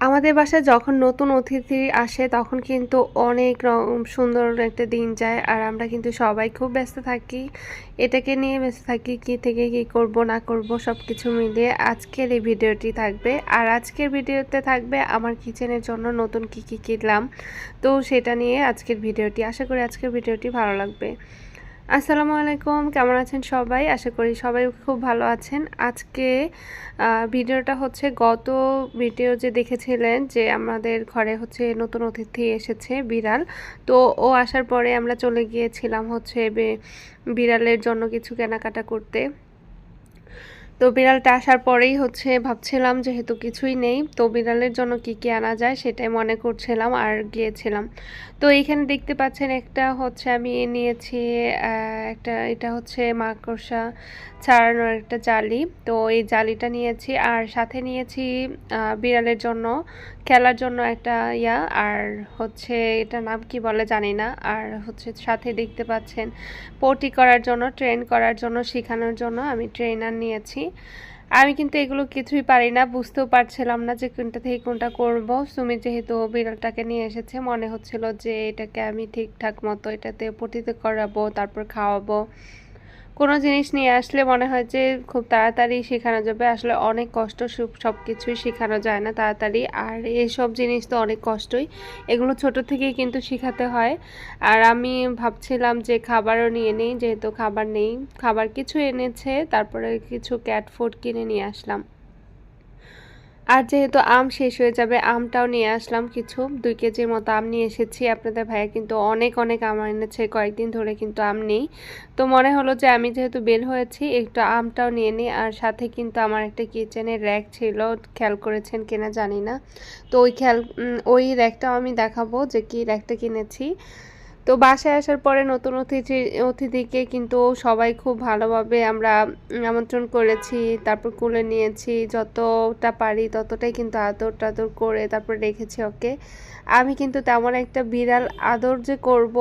আমাদের বাসায় যখন নতুন অতিথি আসে তখন কিন্তু অনেক সুন্দর একটা দিন যায় আর আমরা কিন্তু সবাই খুব ব্যস্ত থাকি। এটাকে নিয়ে ব্যস্ত থাকি কি থেকে কি করব না করব সবকিছু মিলিয়ে আজকের এই ভিডিওটি থাকবে। আর আজকের ভিডিওতে থাকবে আমার কিচেনের জন্য নতুন কি কি কিনলাম। তো সেটা নিয়ে আজকের ভিডিওটি, আশা করি আজকের ভিডিওটি ভালো লাগবে। আসসালামু আলাইকুম, কেমন আছেন সবাই? আশা করি সবাই খুব ভালো আছেন। আজকে ভিডিওটা হচ্ছে গত ভিডিও যে দেখেছিলেন যে আমাদের ঘরে হচ্ছে নতুন অতিথি এসেছে বিড়াল। তো ও আসার পরে আমরা চলে গিয়েছিলাম হচ্ছে বিড়ালের জন্য কিছু কেনাকাটা করতে। তো বিড়ালটা আসার পরেই হচ্ছে ভাবছিলাম যেহেতু কিছুই নেই তো বিড়ালের জন্য কি কি আনা যায় সেটাই মনে করছিলাম আর গিয়েছিলাম। তো এইখানে দেখতে পাচ্ছেন একটা হচ্ছে আমি নিয়েছি এটা হচ্ছে মাকড়সা ছাড়ানোর একটা জালি। তো এই জালিটা নিয়েছি আর সাথে নিয়েছি বিড়ালের জন্য খেলার জন্য একটা আর হচ্ছে এটা নাম কি বলে জানি না। আর হচ্ছে সাথে দেখতে পাচ্ছেন পটি করার জন্য, ট্রেন করার জন্য, শেখানোর জন্য আমি ট্রেনার নিয়েছি। আমি কিন্তু এগুলো কিছুই পারি না, বুঝতেও পারছিলাম না যে কোনটা থেকে কোনটা করব। সুমি যেহেতু বিড়ালটাকে নিয়ে এসেছে মনে হচ্ছিল যে এটাকে আমি ঠিকঠাক মতো এটাতে পটিতে করাবো, তারপর খাওয়াবো। কোনো জিনিস নিয়ে আসলে মনে হয় যে খুব তাড়াতাড়ি শেখানো যাবে, আসলে অনেক কষ্ট, সব কিছুই শেখানো যায় না তাড়াতাড়ি। আর এইসব জিনিস তো অনেক কষ্টই, এগুলো ছোট থেকেই কিন্তু শেখাতে হয়। আর আমি ভাবছিলাম যে খাবারও নিয়ে নিই, যেহেতু খাবার নেই। খাবার কিছু এনেছে, তারপরে কিছু ক্যাট ফুড কিনে নিয়ে আসলাম। আর যেহেতু আম শেষ হয়ে যাবে আমটাও নিয়ে আসলাম, কিছু 2 কেজির মতো আম নিয়ে এসেছি। আপনাদের ভাইয়া কিন্তু অনেক অনেক আম এনেছে, কয়েকদিন ধরে কিন্তু আম নেই। তো মনে হলো যে আমি যেহেতু বের হয়েছি একটু আমটাও নিয়ে নিই। আর সাথে কিন্তু আমার একটা কিচেনের র্যাক ছিল, খেয়াল করেছেন কিনা জানি না। তো ওই র্যাকটাও আমি দেখাবো যে কি র্যাকটা কিনেছি। তো বাসায় আসার পরে নতুন অতিথিকে কিন্তু সবাই খুব ভালোভাবে আমরা আমন্ত্রণ করেছি, তারপর কোলে নিয়েছি, যতটা পারি ততটাই কিন্তু আদর টাদর করে তারপর রেখেছি ওকে। আমি কিন্তু তেমন একটা বিড়াল আদর যে করব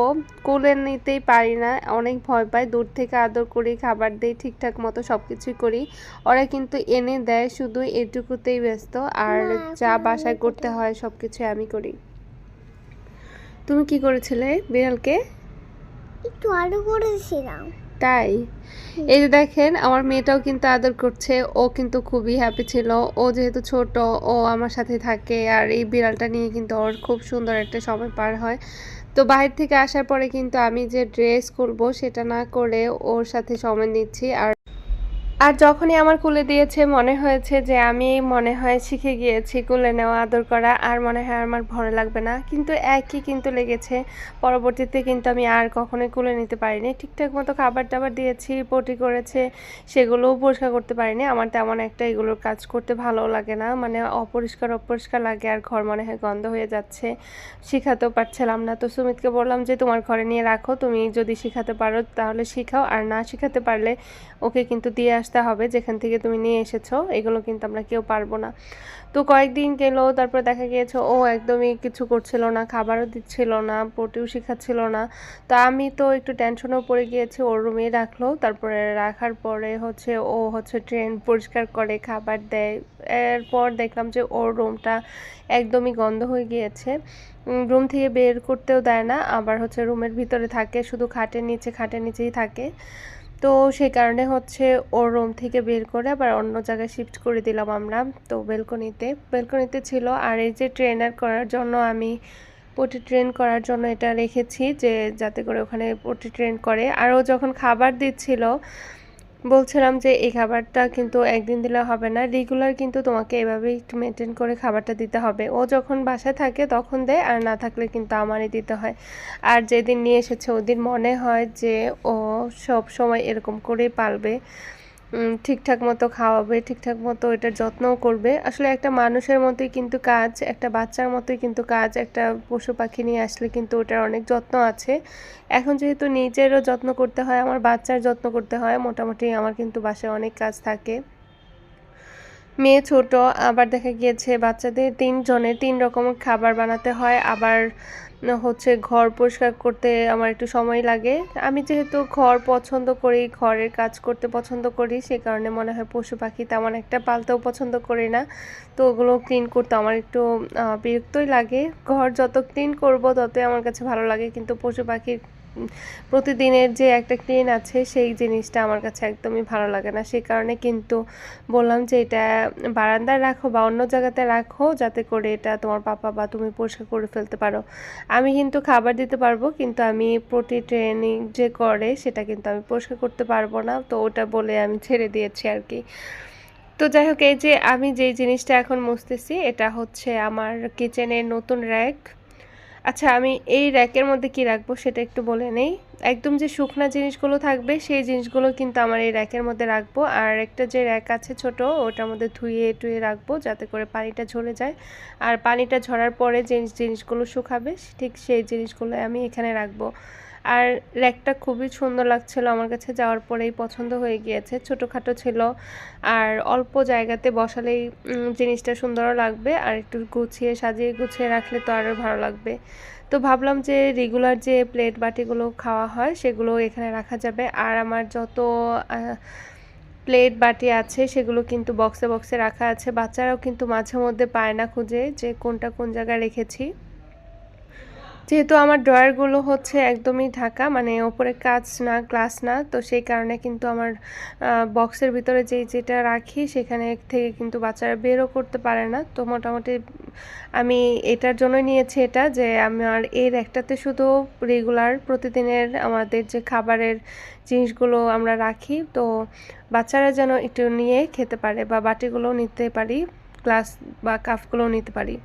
কোলে নিতেই পারি না, অনেক ভয় পাই। দূর থেকে আদর করি, খাবার দিই, ঠিকঠাক মতো সব কিছুই করি। ওরা কিন্তু এনে দেয়, শুধু এটুকুতেই ব্যস্ত। আর যা বাসায় করতে হয় সব কিছুই আমি করি। তুমি কি করেছিলে বিড়ালকে? একটু আদর করেছিলাম। তাই? এই যে দেখেন আমার মেয়েটাও কিন্তু আদর করছে, ও কিন্তু খুবই হ্যাপি ছিল। ও যেহেতু ছোট, ও আমার সাথে থাকে আর এই বিড়ালটা নিয়ে কিন্তু ওর খুব সুন্দর একটা সময় পার হয়। তো বাহির থেকে আসার পরে কিন্তু আমি যে ড্রেস করবো সেটা না করে ওর সাথে সময় নিচ্ছি। আর যখনই আমার কোলে দিয়েছে মনে হয়েছে যে আমি মনে হয় শিখে গিয়েছি কোলে নেওয়া, আদর করা। আর মনে হয় আমার ভালো লাগবে না, কিন্তু একই কিন্তু লেগেছে। পরবর্তীতে কিন্তু আমি আর কখনোই কোলে নিতে পারিনি। ঠিকঠাক মতো খাবার টাবার দিয়েছি, পটি করেছে, সেগুলোও পরিষ্কার করতে পারিনি। আমার তেমন একটা এগুলোর কাজ করতে ভালো লাগে না, মানে অপরিষ্কার অপরিষ্কার লাগে আর ঘর মনে হয় গন্ধ হয়ে যাচ্ছে। শিখাতেও পারছিলাম না। তো সুমিতকে বললাম যে তোমার ঘরে নিয়ে রাখো, তুমি যদি শিখাতে পারো তাহলে শিখাও, আর না শিখাতে পারলে ওকে কিন্তু দিয়ে আসতে হবে যেখান থেকে তুমি নিয়ে এসেছো। এগুলো কিন্তু আমরা কেউ পারবো না। তো কয়েকদিন গেল, তারপর দেখা গিয়েছে ও একদমই কিছু করছিল না, খাবারও দিচ্ছিল না, পটিও শিখাচ্ছিল না। তো আমি তো একটু টেনশনেও পড়ে গিয়েছি, ওর রুমেই রাখলো। তারপরে রাখার পরে হচ্ছে ও হচ্ছে ট্রেন পরিষ্কার করে, খাবার দেয়। এরপর দেখলাম যে ওর রুমটা একদমই গন্ধ হয়ে গিয়েছে। রুম থেকে বের করতেও দেয় না, আবার হচ্ছে রুমের ভিতরে থাকে, শুধু খাটের নিচেই থাকে। তো সেই কারণে হচ্ছে ওর রুম থেকে বের করে আবার অন্য জায়গায় শিফট করে দিলাম আমরা। তো বেলকনিতে ছিল। আর এই যে ট্রেনার করার জন্য আমি পটি ট্রেন করার জন্য এটা রেখেছি, যে যাতে করে ওখানে পটি ট্রেন করে। আর ও যখন খাবার দিচ্ছিল বলছিলাম যে এই খাবারটা কিন্তু একদিন দিলে হবে না, রেগুলার কিন্তু তোমাকে এভাবেই একটু মেনটেন করে খাবারটা দিতে হবে। ও যখন বাসায় থাকে তখন দেয়, আর না থাকলে কিন্তু আমারই দিতে হয়। আর যেদিন নিয়ে এসেছে ওদিন মনে হয় যে ও সব সময় এরকম করেই পালবে, ঠিকঠাক মতো খাওয়াবে, ঠিকঠাক মতো এটার যত্নও করবে। আসলে একটা মানুষের মতোই কিন্তু কাজ, একটা বাচ্চার মতোই কিন্তু কাজ। একটা পশু পাখি নিয়ে আসলে কিন্তু ওটার অনেক যত্ন আছে। এখন যেহেতু নিজেরও যত্ন করতে হয়, আমার বাচ্চার যত্ন করতে হয়, মোটামুটি আমার কিন্তু বাসায় অনেক কাজ থাকে। মেয়ে ছোট, আবার দেখা গিয়েছে বাচ্চাদের ৩ জনের ৩ রকমের খাবার বানাতে হয়। আবার হচ্ছে ঘর পরিষ্কার করতে আমার একটু সময় লাগে। আমি যেহেতু ঘর পছন্দ করি, ঘরের কাজ করতে পছন্দ করি, সে কারণে মনে হয় পশু পাখি তেমন একটা পালতেও পছন্দ করি না। তো ওগুলো ক্লিন করতে আমার একটু বিরক্তই লাগে। ঘর যত ক্লিন করব ততই আমার কাছে ভালো লাগে। কিন্তু পশু পাখির প্রতিদিনের যে একটা ক্লিন আছে সেই জিনিসটা আমার কাছে একদমই ভালো লাগে না। সে কারণে কিন্তু বললাম যে এটা বারান্দায় রাখো বা অন্য জায়গাতে রাখো, যাতে করে এটা তোমার পাপা বা তুমি পরিষ্কার করে ফেলতে পারো। আমি কিন্তু খাবার দিতে পারবো, কিন্তু আমি পটি ট্রেনিং যে করে সেটা কিন্তু আমি পরিষ্কার করতে পারবো না। তো ওটা বলে আমি ছেড়ে দিয়েছি আর কি। তো যাই হোক, এই যে আমি যেই জিনিসটা এখন মুছতেছি এটা হচ্ছে আমার কিচেনের নতুন র্যাক। আচ্ছা, আমি এই র্যাকের মধ্যে কি রাখবো সেটা একটু বলে নেই। একদম যে শুকনা জিনিসগুলো থাকবে সেই জিনিসগুলো কিন্তু আমার এই র্যাকের মধ্যে রাখবো। আর একটা যে র্যাক আছে ছোট, ওটার মধ্যে ধুয়ে টুয়ে রাখবো যাতে করে পানিটা ঝরে যায়। আর পানিটা ঝরার পরে যে জিনিসগুলো শুকাবে ঠিক সেই জিনিসগুলো আমি এখানে রাখবো। আর র্যাকটা খুবই সুন্দর লাগছিল আমার কাছে, যাওয়ার পরেই পছন্দ হয়ে গিয়েছে। ছোটোখাটো ছিল আর অল্প জায়গাতে বসালেই জিনিসটা সুন্দরও লাগবে, আর একটু গুছিয়ে সাজিয়ে গুছিয়ে রাখলে তো আরও ভালো লাগবে। তো ভাবলাম যে রেগুলার যে প্লেট বাটিগুলো খাওয়া হয় সেগুলো এখানে রাখা যাবে। আর আমার যত প্লেট বাটি আছে সেগুলো কিন্তু বক্সে বক্সে রাখা আছে। বাচ্চারাও কিন্তু মাঝে মধ্যে পায় না খুঁজে যে কোনটা কোন জায়গায় রেখেছি। যেহেতু আমার ড্রয়ারগুলো হচ্ছে একদমই ঢাকা, মানে ওপরে কাচ না, গ্লাস না, তো সেই কারণে কিন্তু আমার বক্সের ভিতরে যেটা রাখি সেখানে থেকে কিন্তু বাচ্চারা বেরও করতে পারে না। তো মোটামুটি আমি এটার জন্য নিয়েছি এটা, যে আমার এর একটাতে শুধু রেগুলার প্রতিদিনের আমাদের যে খাবারের জিনিসগুলো আমরা রাখি, তো বাচ্চারা যেন একটু নিয়ে খেতে পারে বা বাটিগুলোও নিতে পারি, গ্লাস বা কাপগুলোও নিতে পারি।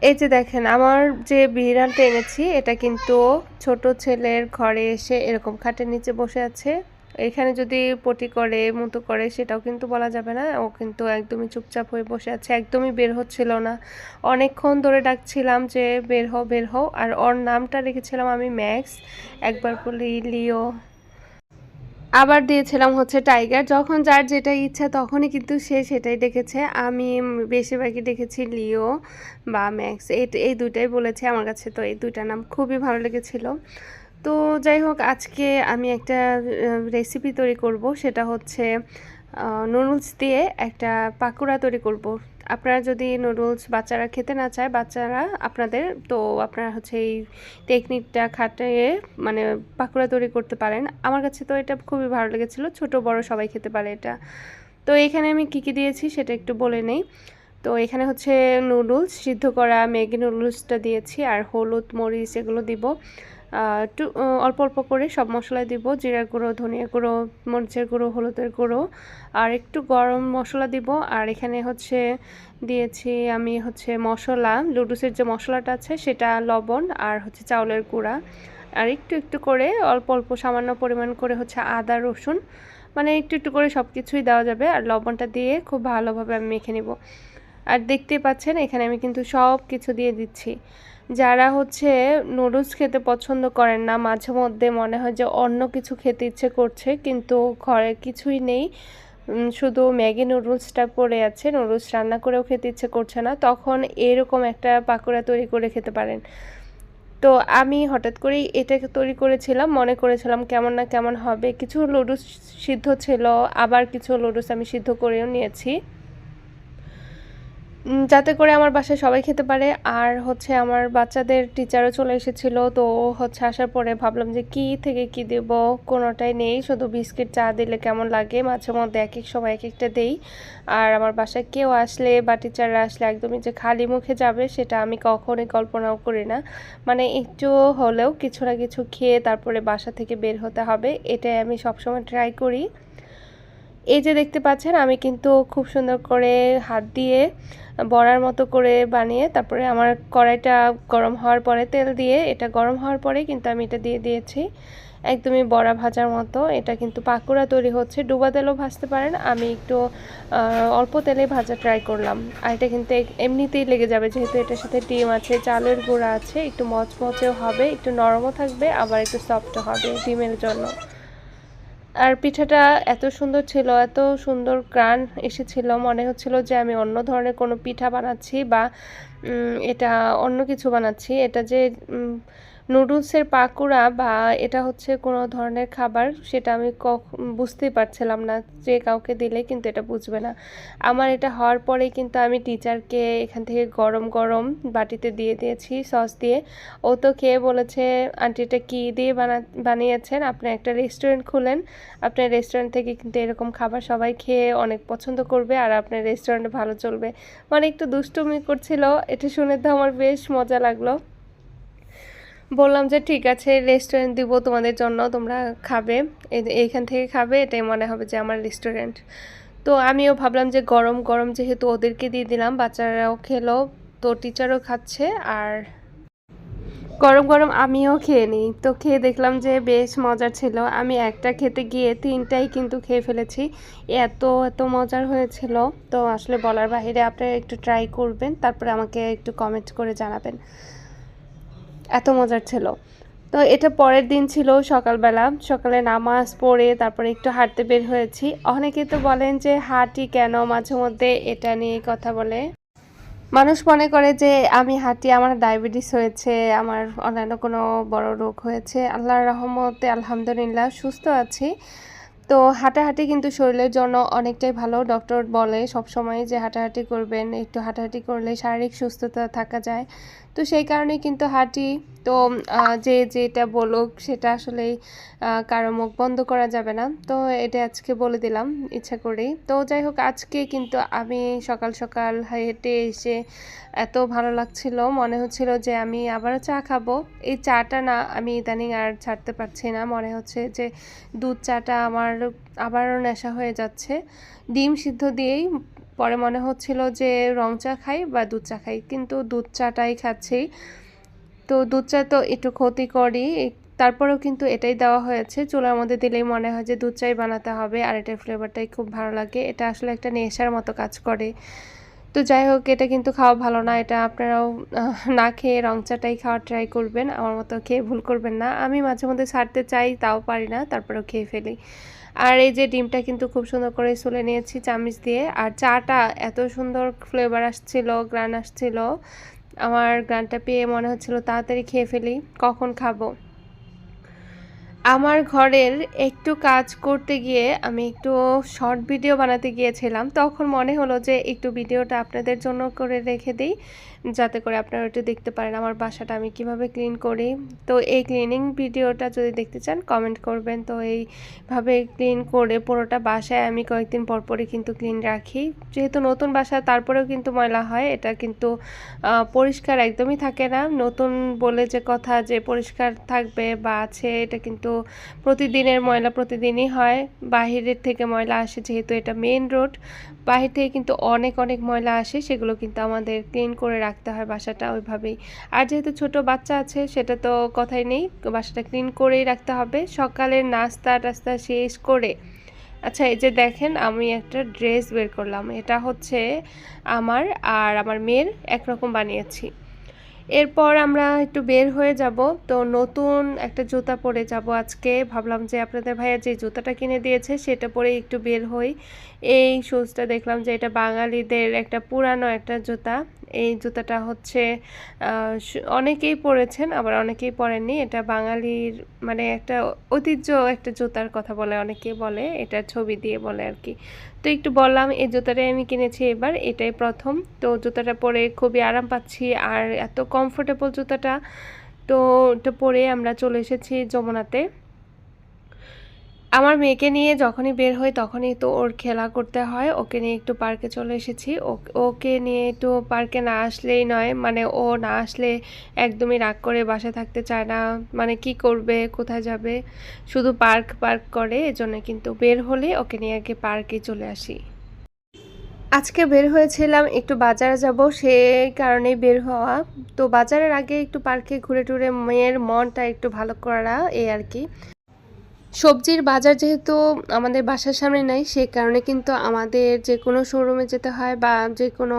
এই যে দেখেন, আমার যে বিড়ালটা এনেছি এটা কিন্তু ছোট ছেলের ঘরে এসে এরকম খাটের নিচে বসে আছে। এখানে যদি পটি করে মুতো করে সেটাও কিন্তু বলা যাবে না। ও কিন্তু একদমই চুপচাপ হয়ে বসে আছে, একদমই বের হচ্ছিল না। অনেকক্ষণ ধরে ডাকছিলাম যে বের হও বের হও। আর ওর নামটা রেখেছিলাম আমি ম্যাক্স, একবার বলি লিও, আবার দিয়েছিলাম হচ্ছে টাইগার। যখন যার যেটা ইচ্ছা তখনই কিন্তু সে সেটাই ডেকেছে। আমি বেশিরভাগই ডেকেছি লিও বা ম্যাক্স, এই দুইটাই বলেছে। আমার কাছে তো এই দুইটা নাম খুবই ভালো লেগেছিল। তো যাই হোক, আজকে আমি একটা রেসিপি তৈরি করব, সেটা হচ্ছে নুডলস দিয়ে একটা পাকোড়া তৈরি করব। আপনারা যদি নুডলস বাচ্চারা খেতে না চায়, বাচ্চারা আপনাদের, তো আপনারা হচ্ছে এই টেকনিকটা খাটিয়ে মানে পাকোড়া তৈরি করতে পারেন। আমার কাছে তো এটা খুবই ভালো লেগেছিল, ছোট বড় সবাই খেতে পারে এটা। তো এখানে আমি কি কি দিয়েছি সেটা একটু বলে নেই। তো এখানে হচ্ছে নুডলস, সিদ্ধ করা ম্যাগি নুডলসটা দিয়েছি, আর হলুদ মরিচ এগুলো দিব। একটু অল্প অল্প করে সব মশলা দিব, জিরার গুঁড়ো, ধনিয়া গুঁড়ো, মরিচের গুঁড়ো, হলুদের গুঁড়ো, আর একটু গরম মশলা দিব। আর এখানে হচ্ছে দিয়েছি আমি হচ্ছে মশলা, লুডুসের যে মশলাটা আছে সেটা, লবণ, আর হচ্ছে চাউলের গুঁড়া, আর একটু একটু করে অল্প অল্প সামান্য পরিমাণ করে হচ্ছে আদা রসুন, মানে একটু একটু করে সব কিছুই দেওয়া যাবে। আর লবণটা দিয়ে খুব ভালোভাবে আমি মেখে নিব। আর দেখতেই পাচ্ছেন এখানে আমি কিন্তু সব কিছু দিয়ে দিচ্ছি। যারা হচ্ছে নুডলস খেতে পছন্দ করেন না, মাঝে মধ্যে মনে হয় যে অন্য কিছু খেতে ইচ্ছে করছে কিন্তু ঘরে কিছুই নেই, শুধু ম্যাগি নুডলসটা পড়ে আছে, নুডলস রান্না করেও খেতে ইচ্ছে করছে না, তখন এরকম একটা পাকোড়া তৈরি করে খেতে পারেন। তো আমি হঠাৎ করেই এটাকে তৈরি করেছিলাম, মনে করেছিলাম কেমন না কেমন হবে। কিছু নুডলস সিদ্ধ ছিল, আবার কিছু নুডলস আমি সিদ্ধ করেও নিয়েছি যাতে করে আমার বাসায় সবাই খেতে পারে। আর হচ্ছে আমার বাচ্চাদের টিচারও চলে এসেছিল, তো হচ্ছে আসার পরে ভাবলাম যে কি থেকে কি দেব, কোনোটাই নেই, শুধু বিস্কিট চা দিলে কেমন লাগে, মাঝে মধ্যে এক এক সময় এক একটা দেই। আর আমার বাসায় কেউ আসলে বা টিচাররা আসলে একদমই যে খালি মুখে যাবে সেটা আমি কখনোই কল্পনাও করি না। মানে একটু হলেও কিছু না কিছু খেয়ে তারপরে বাসা থেকে বের হতে হবে, এটাই আমি সবসময় ট্রাই করি। এই যে দেখতে পাচ্ছেন আমি কিন্তু খুব সুন্দর করে হাত দিয়ে বড়ার মতো করে বানিয়ে, তারপরে আমার কড়াইটা গরম হওয়ার পরে তেল দিয়ে, এটা গরম হওয়ার পরে কিন্তু আমি এটা দিয়ে দিয়েছি একদমই বড়া ভাজার মতো। এটা কিন্তু পাকোড়া তৈরি হচ্ছে, ডুবা তেলেও ভাজতে পারেন, আমি একটু অল্প তেলে ভাজা ট্রাই করলাম। আর এটা কিন্তু এমনিতেই লেগে যাবে, যেহেতু এটার সাথে ডিম আছে, চালের গুঁড়া আছে, একটু মচমচেও হবে, একটু নরমও থাকবে, আবার একটু সফটও হবে ডিমের জন্য। আর পিঠাটা এত সুন্দর ছিল, এত সুন্দর ঘ্রাণ এসেছিল, মনে হচ্ছিল যে আমি অন্য ধরনের কোনো পিঠা বানাচ্ছি বা এটা অন্য কিছু বানাচ্ছি। এটা যে নুডলসের পাকোড়া বা এটা হচ্ছে কোনো ধরনের খাবার, সেটা আমি বুঝতেই পারছিলাম না। যে কাউকে দিলে কিন্তু এটা বুঝবে না। আমার এটা হওয়ার পরেই কিন্তু আমি টিচারকে এখান থেকে গরম গরম বাটিতে দিয়ে দিয়েছি সস দিয়ে। ও তো খেয়ে বলেছে, আন্টি এটা কী দিয়ে বানিয়েছেন? আপনি একটা রেস্টুরেন্ট খুলেন, আপনার রেস্টুরেন্ট থেকে কিন্তু এরকম খাবার সবাই খেয়ে অনেক পছন্দ করবে আর আপনার রেস্টুরেন্ট ভালো চলবে। মানে একটু দুষ্টুমি করছিল, এটা শুনে তো আমার বেশ মজা লাগলো। বললাম যে ঠিক আছে, রেস্টুরেন্ট দিব তোমাদের জন্য, তোমরা খাবে, এইখান থেকে খাবে, এটাই মনে হবে যে আমার রেস্টুরেন্ট। তো আমিও ভাবলাম যে গরম গরম যেহেতু ওদেরকে দিয়ে দিলাম, বাচ্চারাও খেলো, তো টিচারও খাচ্ছে আর গরম গরম আমিও খেয়ে নিই। তো খেয়ে দেখলাম যে বেশ মজার ছিল। আমি একটা খেতে গিয়ে তিনটাই কিন্তু খেয়ে ফেলেছি, এত এত মজার হয়েছিল। তো আসলে বলার বাহিরে, আপনারা একটু ট্রাই করবেন, তারপরে আমাকে একটু কমেন্ট করে জানাবেন, এত মজার ছিল। তো এটা পরের দিন ছিল সকালবেলা, সকালে নামাজ পড়ে তারপরে একটু হাঁটতে বের হয়েছি। অনেকে তো বলেন যে হাঁটি কেন, মাঝে মধ্যে এটা নিয়ে কথা বলে। মানুষ মনে করে যে আমি হাঁটি, আমার ডায়াবেটিস হয়েছে, আমার অন্যান্য কোনো বড় রোগ হয়েছে। আল্লাহর রহমতে আলহামদুলিল্লাহ সুস্থ আছি। তো হাঁটাহাঁটি কিন্তু শরীরের জন্য অনেকটাই ভালো। ডক্টর বলে সবসময় যে হাঁটাহাঁটি করবেন, একটু হাঁটাহাঁটি করলে শারীরিক সুস্থতা থাকা যায়। তো সেই কারণেই কিন্তু হাঁটি। তো যে যেটা বলুক সেটা আসলেই কারো মুখ বন্ধ করা যাবে না। তো এটা আজকে বলে দিলাম ইচ্ছা করেই। তো যাই হোক, আজকে কিন্তু আমি সকাল সকাল হেঁটে এসে এত ভালো লাগছিল, মনে হচ্ছিল যে আমি আবারও চা খাবো। এই চাটা না আমি ইদানিং আর ছাড়তে পারছি না, মনে হচ্ছে যে দুধ চাটা আমার আবারও নেশা হয়ে যাচ্ছে। ডিম সিদ্ধ দিয়েই পরে মনে হচ্ছিল যে রং চা খাই বা দুধ চা খাই, কিন্তু দুধ চাটাই খাচ্ছি। তো দুধ চা তো একটু ক্ষতিকরই, তারপরেও কিন্তু এটাই দেওয়া হয়েছে। চুলার মধ্যে দিলেই মনে হয় যে দুধ চাই বানাতে হবে, আর এটার ফ্লেভারটাই খুব ভালো লাগে। এটা আসলে একটা নেশার মতো কাজ করে। তো যাই হোক, এটা কিন্তু খাওয়া ভালো না। এটা আপনারাও না খেয়ে রং চাটাই খাওয়ার ট্রাই করবেন, আমার মতো খেয়ে ভুল করবেন না। আমি মাঝে মধ্যে ছাড়তে চাই, তাও পারি না, তারপরেও খেয়ে ফেলি। আর এই যে ডিমটা কিন্তু খুব সুন্দর করে সুলে নিয়েছি চামচ দিয়ে। আর চাটা এত সুন্দর ফ্লেভার আসছিল, গ্রান আসছিল, আমার গ্রানটা পেয়ে মনে হচ্ছিল তাড়াতাড়ি খেয়ে ফেলি, কখন খাবো। আমার ঘরের একটু কাজ করতে গিয়ে আমি একটু শর্ট ভিডিও বানাতে গিয়েছিলাম, তখন মনে হলো যে একটু ভিডিওটা আপনাদের জন্য করে রেখে দিই, যাতে করে আপনারা একটু দেখতে পারেন আমার বাসাটা আমি কিভাবে ক্লিন করি। তো এই ক্লিনিং ভিডিওটা যদি দেখতে চান কমেন্ট করবেন। তো এইভাবে ক্লিন করে পুরোটা বাসায় আমি কয়েকদিন পর পরই কিন্তু ক্লিন রাখি, যেহেতু নতুন বাসা তারপরেও কিন্তু ময়লা হয়, এটা কিন্তু পরিষ্কার একদমই থাকে না। নতুন বলে যে কথা যে পরিষ্কার থাকবে বা আছে, এটা কিন্তু প্রতিদিনের ময়লা প্রতিদিনই হয়। বাহিরের থেকে ময়লা আসে, যেহেতু এটা মেইন রোড, বাহির থেকে কিন্তু অনেক অনেক ময়লা আসে, সেগুলো কিন্তু আমাদের ক্লিন করে রাখতে হয় বাসাটা ওইভাবেই। আর যেহেতু ছোট বাচ্চা আছে, সেটা তো কথাই নেই, বাসাটা ক্লিন করেই রাখতে হবে। সকালের নাস্তা টাস্তা শেষ করে, আচ্ছা এই যে দেখেন আমি একটা ড্রেস বের করলাম, এটা হচ্ছে আমার আর আমার মেয়ের একরকম বানিয়েছি। এরপর আমরা একটু বের হয়ে যাব। তো নতুন একটা জুতা পরে যাব আজকে। ভাবলাম যে আপনাদের ভাইয়া যে জুতাটা কিনে দিয়েছে সেটা পরে একটু বের হই। এই শুজটা দেখলাম যে এটা বাঙালিদের একটা পুরানো একটা জুতা। এই জুতাটা হচ্ছে অনেকেই পরেছেন, আবার অনেকেই পরেননি। এটা বাঙালির মানে একটা ঐতিহ্য, একটা জুতার কথা বলে অনেকেই বলে, এটা ছবি দিয়ে বলে আর কি। তো একটু বললাম, এই জুতাটাই আমি কিনেছি এবার, এটাই প্রথম। তো জুতাটা পরে খুবই আরাম পাচ্ছি, আর এত কমফোর্টেবল জুতাটা। তো এটা পরে আমরা চলে এসেছি যমুনাতে। আমার মেয়েকে নিয়ে যখনই বের হই তখনই তো ওর খেলা করতে হয়, ওকে নিয়ে একটু পার্কে চলে এসেছি। ওকে নিয়ে একটু পার্কে না আসলেই নয়, মানে ও না আসলে একদমই রাগ করে বাসায় থাকতে চায় না, মানে কি করবে, কোথায় যাবে, শুধু পার্ক পার্ক করে। এজন্য কিন্তু বের হলে ওকে নিয়ে আগে পার্কে চলে আসি। আজকে বের হয়েছিলাম একটু বাজারে যাব, সেই কারণেই বের হওয়া। তো বাজারের আগে একটু পার্কে ঘুরে টুরে মেয়ের মনটা একটু ভালো করা, এই আর কি। সবজির বাজার যেহেতু আমাদের বাসার সামনে নাই, সে কারণে কিন্তু আমাদের যে কোনো শোরুমে যেতে হয় বা যে কোনো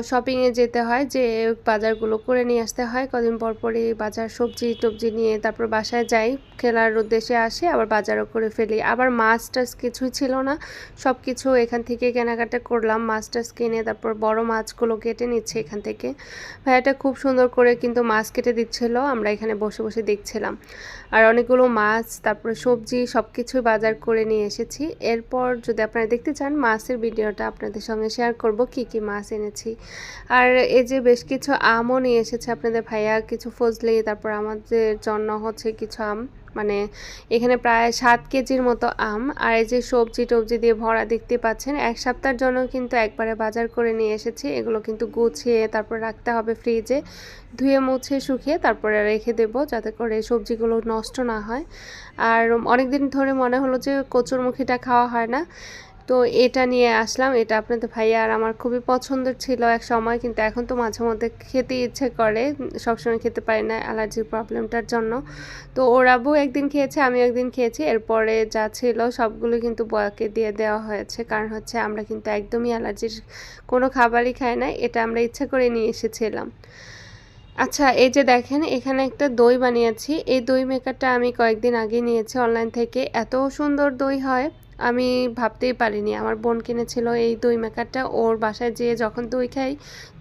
শপিংয়ে যেতে হয়, যে বাজারগুলো করে নিয়ে আসতে হয়। কদিন পর পরই বাজার সবজি-টবজি নিয়ে তারপর বাসায় যাই, খেলার উদ্দেশ্যে আসি, আবার বাজারও করে ফেলি। আবার মাছ-টাছ কিছুই ছিল না, সব কিছু এখান থেকে কেনাকাটা করলাম। মাছ-টাছ কিনে তারপর বড় মাছগুলো কেটে নিচ্ছে এখান থেকে। ভাইয়াটা খুব সুন্দর করে কিন্তু মাছ কেটে দিচ্ছিল, আমরা এখানে বসে বসে দেখছিলাম। আর অনেকগুলো মাছ তারপরে সবজি সব কিছুই বাজার করে নিয়ে এসেছি। এরপর যদি আপনারা দেখতে চান মাছের ভিডিওটা আপনাদের সঙ্গে শেয়ার করব, কি কি মাছ এনেছি। আর এই যে বেশ কিছু আমও নিয়ে এসেছে আপনাদের ভাইয়া, কিছু ফজলি, তারপর আমাদের জন্য হচ্ছে কিছু আম, মানে এখানে প্রায় 7 কেজির মতো আম। আর এই যে সবজি টবজি দিয়ে ভরা দেখতে পাচ্ছেন, 1 সপ্তাহের জন্য কিন্তু একবারে বাজার করে নিয়ে এসেছি। এগুলো কিন্তু গুছিয়ে তারপর রাখতে হবে ফ্রিজে, ধুয়ে মুছে শুকিয়ে তারপরে রেখে দেব, যাতে করে সবজিগুলো নষ্ট না হয়। আর অনেক দিন ধরে মনে হলো যে কচুরমুখিটা খাওয়া হয় না, তো এটা নিয়ে আসলাম। এটা আপনাদের ভাইয়া আর আমার খুবই পছন্দের ছিল এক সময়, কিন্তু এখন তো মাঝে মধ্যে খেতে ইচ্ছে করে, সবসময় খেতে পারি না অ্যালার্জির প্রবলেমটার জন্য। তো ওর আব্বু একদিন খেয়েছে, আমিও একদিন খেয়েছি। এরপরে যা ছিল সবগুলো কিন্তু বয়াকে দিয়ে দেওয়া হয়েছে, কারণ হচ্ছে আমরা কিন্তু একদমই অ্যালার্জির কোনো খাবারই খাই না, এটা আমরা ইচ্ছা করে নিয়ে এসেছিলাম। আচ্ছা, এই যে দেখেন এখানে একটা দই বানিয়েছি। এই দই মেকারটা আমি কয়েকদিন আগে নিয়েছি অনলাইন থেকে। এত সুন্দর দই হয় আমি ভাবতেই পারিনি। আমার বোন কিনেছিল এই দই মেকারটা, ওর বাসায় যেয়ে যখন দই খাই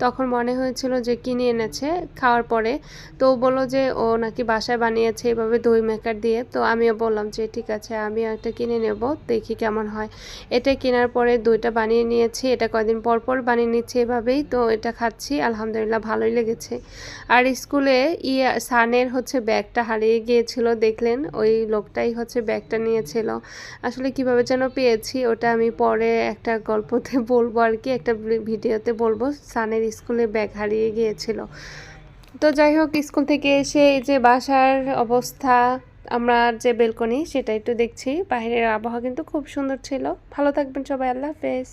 তখন মনে হয়েছিল যে কিনে এনেছে খাওয়ার পরে। তো ও বলল যে ও নাকি বাসায় বানিয়েছে এভাবে দই মেকার দিয়ে। তো আমিও বললাম যে ঠিক আছে, আমিও একটা কিনে নেব, দেখি কেমন হয়। এটা কেনার পরে দইটা বানিয়ে নিয়েছি। এটা কয়দিন পর পর বানিয়ে নিচ্ছি এভাবেই, তো এটা খাচ্ছি, আলহামদুলিল্লাহ ভালোই লেগেছে। আর স্কুলে সানের হচ্ছে ব্যাগটা হারিয়ে গিয়েছিল, দেখলেন ওই লোকটাই হচ্ছে ব্যাগটা নিয়েছিল। আসলে কিভাবে যেন পেয়েছি ওটা আমি পরে একটা গল্পতে বলবো আর কি, একটা ভিডিওতে বলবো। সানের স্কুলে ব্যাগ হারিয়ে গিয়েছিল। তো যাই হোক, স্কুল থেকে এসে এই যে বাসার অবস্থা, আমরা যে বেলকনি সেটা একটু দেখছি। বাইরের আবহাওয়া কিন্তু খুব সুন্দর ছিল। ভালো থাকবেন সবাই, আল্লাহ হাফেজ।